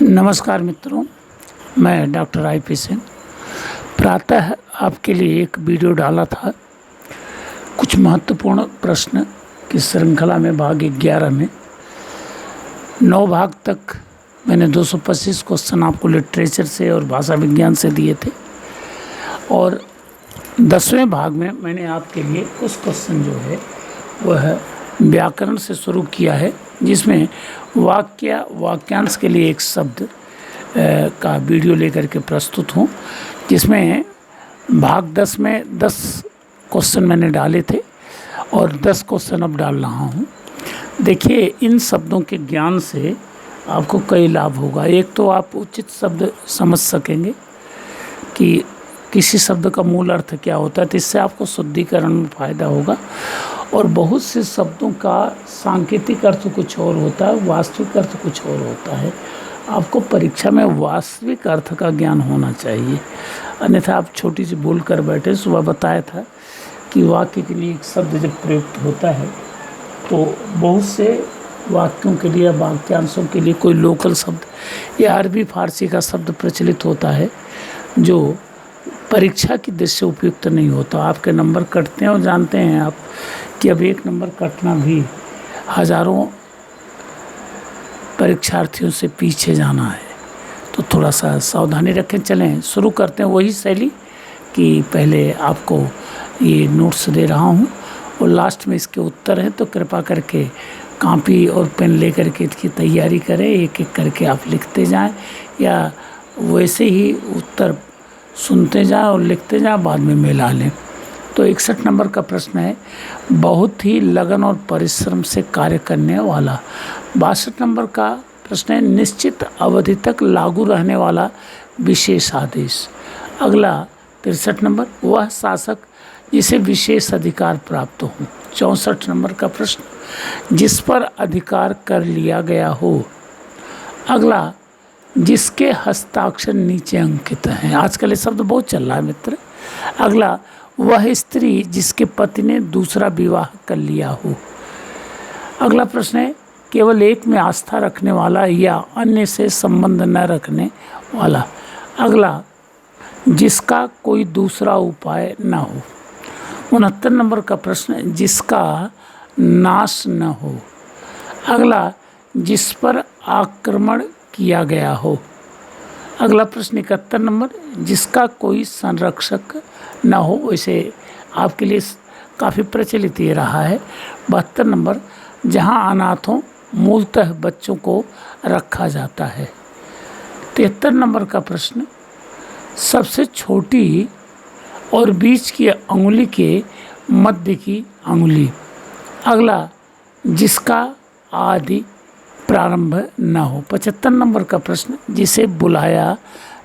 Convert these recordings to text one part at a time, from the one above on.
नमस्कार मित्रों, मैं डॉक्टर IP सिंह। प्रातः आपके लिए एक वीडियो डाला था कुछ महत्वपूर्ण प्रश्न की श्रृंखला में भाग 11 में 9 भाग तक मैंने 225 क्वेश्चन आपको लिटरेचर से और भाषा विज्ञान से दिए थे और 10वें भाग में मैंने आपके लिए कुछ क्वेश्चन जो है वह व्याकरण से शुरू किया है, जिसमें वाक्यांश के लिए एक शब्द का वीडियो लेकर के प्रस्तुत हूँ, जिसमें भाग 10 में 10 क्वेश्चन मैंने डाले थे और 10 क्वेश्चन अब डाल रहा हूँ। देखिए, इन शब्दों के ज्ञान से आपको कई लाभ होगा। एक तो आप उचित शब्द समझ सकेंगे कि किसी शब्द का मूल अर्थ क्या होता है, तो इससे आपको शुद्धिकरण में फ़ायदा होगा। और बहुत से शब्दों का सांकेतिक अर्थ कुछ और होता है, वास्तविक अर्थ कुछ और होता है। आपको परीक्षा में वास्तविक अर्थ का ज्ञान होना चाहिए, अन्यथा आप छोटी सी भूल कर बैठे। सुबह बताया था कि वाक्य के लिए एक शब्द जब प्रयुक्त होता है तो बहुत से वाक्यों के लिए, वाक्यांशों के लिए कोई लोकल शब्द या अरबी फारसी का शब्द प्रचलित होता है जो परीक्षा की दृष्टि से उपयुक्त नहीं होता। आपके नंबर कटते हैं और जानते हैं आप कि अब एक नंबर कटना भी हज़ारों परीक्षार्थियों से पीछे जाना है, तो थोड़ा सा सावधानी रखें। चलें शुरू करते हैं वही शैली कि पहले आपको ये नोट्स दे रहा हूँ और लास्ट में इसके उत्तर हैं, तो कृपा करके कॉपी और पेन लेकर के इसकी तैयारी करें। एक एक करके आप लिखते जाएं या वैसे ही उत्तर सुनते जाएं और लिखते जाएं, बाद में मिला लें। तो 61 नंबर का प्रश्न है, बहुत ही लगन और परिश्रम से कार्य करने वाला। 62 नंबर का प्रश्न है, निश्चित अवधि तक लागू रहने वाला विशेष आदेश। अगला 63 नंबर, वह शासक जिसे विशेष अधिकार प्राप्त हो। 64 नंबर का प्रश्न, जिस पर अधिकार कर लिया गया हो। अगला, जिसके हस्ताक्षर नीचे अंकित हैं। आजकल ये शब्द बहुत चल रहा है मित्र। अगला, वह स्त्री जिसके पति ने दूसरा विवाह कर लिया हो। अगला प्रश्न है, केवल एक में आस्था रखने वाला या अन्य से संबंध न रखने वाला। अगला, जिसका कोई दूसरा उपाय न हो। 69 नंबर का प्रश्न, जिसका नाश न हो। अगला, जिस पर आक्रमण किया गया हो। अगला प्रश्न 71 नंबर, जिसका कोई संरक्षक न हो। वैसे आपके लिए काफ़ी प्रचलित ये रहा है। 72 नंबर, जहां अनाथों मूलतः बच्चों को रखा जाता है। 73 नंबर का प्रश्न, सबसे छोटी और बीच की अंगुली के मध्य की अंगुली। अगला, जिसका आदि प्रारंभ न हो। 75 नंबर का प्रश्न, जिसे बुलाया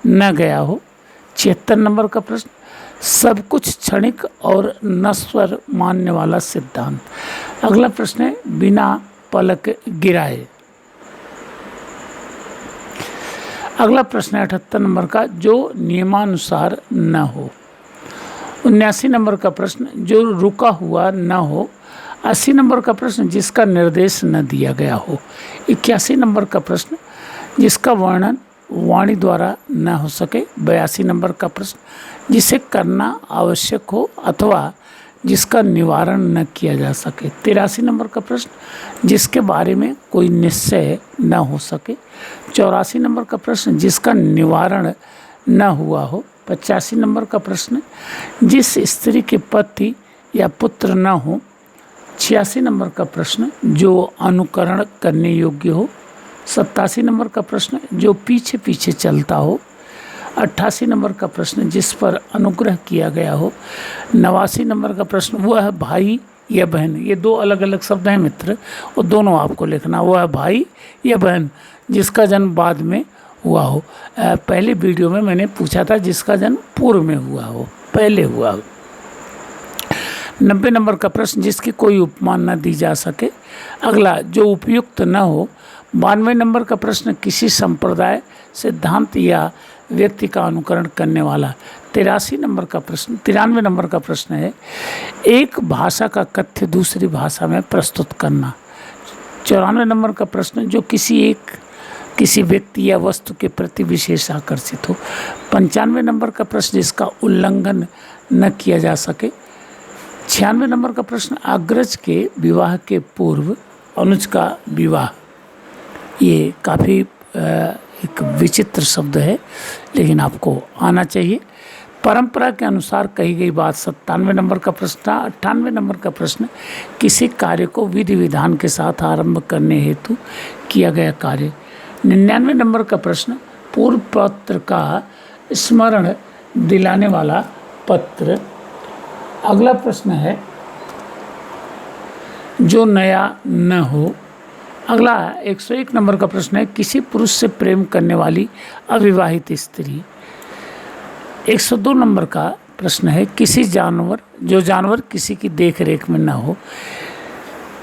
न गया हो। 76 नंबर का प्रश्न, सब कुछ क्षणिक और नश्वर मानने वाला सिद्धांत। अगला प्रश्न है, बिना पलक गिराए। अगला प्रश्न है 78 नंबर का, जो नियमानुसार न हो। 79 नंबर का प्रश्न, जो रुका हुआ न हो। 80 नंबर का प्रश्न, जिसका निर्देश न दिया गया हो। 81 नंबर का प्रश्न, जिसका वर्णन वाणी द्वारा न हो सके। 82 नंबर का प्रश्न, जिसे करना आवश्यक हो अथवा जिसका निवारण न किया जा सके। 83 नंबर का प्रश्न, जिसके बारे में कोई निश्चय न हो सके। 84 नंबर का प्रश्न, जिसका निवारण न हुआ हो। 85 नंबर का प्रश्न, जिस स्त्री के पति या पुत्र न हो। 86 नंबर का प्रश्न, जो अनुकरण करने योग्य हो। 87 नंबर का प्रश्न, जो पीछे पीछे चलता हो। 88 नंबर का प्रश्न, जिस पर अनुग्रह किया गया हो। 89 नंबर का प्रश्न, वह भाई या बहन। ये दो अलग अलग शब्द हैं मित्र, और दोनों आपको लिखना। वह भाई या बहन जिसका जन्म बाद में हुआ हो। पहले वीडियो में मैंने पूछा था जिसका जन्म पूर्व में हुआ हो, पहले हुआ हो। 90 नंबर का प्रश्न, जिसकी कोई उपमा न दी जा सके। अगला, जो उपयुक्त न हो। 92 नंबर का प्रश्न, किसी संप्रदाय, सिद्धांत या व्यक्ति का अनुकरण करने वाला। 93 नंबर का प्रश्न, 93 नंबर का प्रश्न है, एक भाषा का कथ्य दूसरी भाषा में प्रस्तुत करना। 94 नंबर का प्रश्न, जो किसी एक किसी व्यक्ति या वस्तु के प्रति विशेष आकर्षित हो। 95 नंबर का प्रश्न, जिसका उल्लंघन न किया जा सके। 96 नंबर का प्रश्न, अग्रज के विवाह के पूर्व अनुज का विवाह। ये काफ़ी एक विचित्र शब्द है, लेकिन आपको आना चाहिए। परंपरा के अनुसार कही गई बात। 97 नंबर का प्रश्न। 98 नंबर का प्रश्न, किसी कार्य को विधि विधान के साथ आरंभ करने हेतु किया गया कार्य। 99 नंबर का प्रश्न, पूर्व पत्र का स्मरण दिलाने वाला पत्र। अगला प्रश्न है, जो नया न हो। अगला 101 नंबर का प्रश्न है, किसी पुरुष से प्रेम करने वाली अविवाहित स्त्री। 102 नंबर का प्रश्न है, किसी जानवर, जो जानवर किसी की देख रेख में न हो।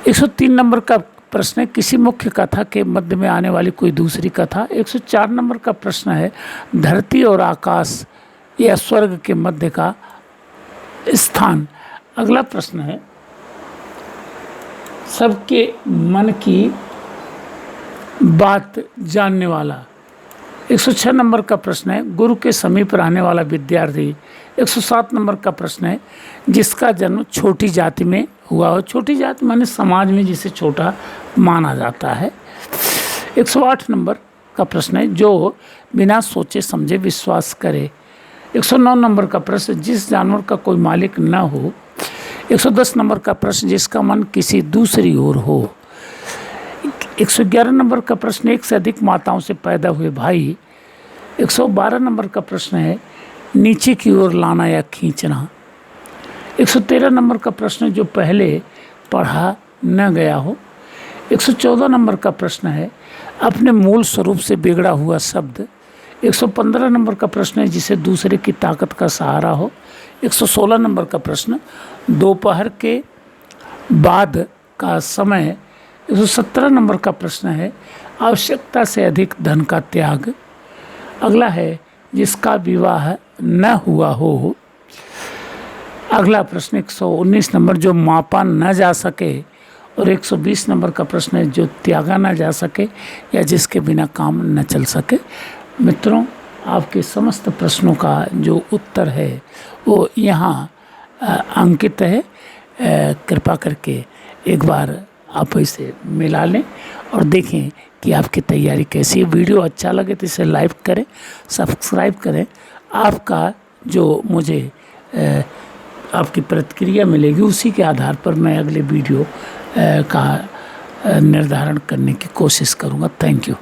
103 नंबर का प्रश्न है, किसी मुख्य कथा के मध्य में आने वाली कोई दूसरी कथा। 104 नंबर का प्रश्न है, धरती और आकाश या स्वर्ग के मध्य का स्थान। अगला प्रश्न है, सबके मन की बात जानने वाला। 106 नंबर का प्रश्न है, गुरु के समीप रहने वाला विद्यार्थी। 107 नंबर का प्रश्न है, जिसका जन्म छोटी जाति में हुआ हो। छोटी जाति माने समाज में जिसे छोटा माना जाता है। 108 नंबर का प्रश्न है, जो बिना सोचे समझे विश्वास करे। 109 नंबर का प्रश्न, जिस जानवर का कोई मालिक न हो। 110 नंबर का प्रश्न, जिसका मन किसी दूसरी ओर हो। 111 नंबर का प्रश्न, एक से अधिक माताओं से पैदा हुए भाई। 112 नंबर का प्रश्न है, नीचे की ओर लाना या खींचना। 113 नंबर का प्रश्न, जो पहले पढ़ा न गया हो। 114 नंबर का प्रश्न है, अपने मूल स्वरूप से बिगड़ा हुआ शब्द। 115 नंबर का प्रश्न है, जिसे दूसरे की ताकत का सहारा हो। 116 नंबर का प्रश्न, दोपहर के बाद का समय। 117 नंबर का प्रश्न है, आवश्यकता से अधिक धन का त्याग। अगला है, जिसका विवाह न हुआ हो। अगला प्रश्न 119 नंबर, जो मापा न जा सके। और 120 नंबर का प्रश्न है, जो त्यागा न जा सके या जिसके बिना काम न चल सके। मित्रों, आपके समस्त प्रश्नों का जो उत्तर है वो यहाँ अंकित है। कृपा करके एक बार आप इसे मिला लें और देखें कि आपकी तैयारी कैसी है। वीडियो अच्छा लगे तो इसे लाइक करें, सब्सक्राइब करें। आपका जो मुझे आपकी प्रतिक्रिया मिलेगी, उसी के आधार पर मैं अगले वीडियो का निर्धारण करने की कोशिश करूँगा। Thank you.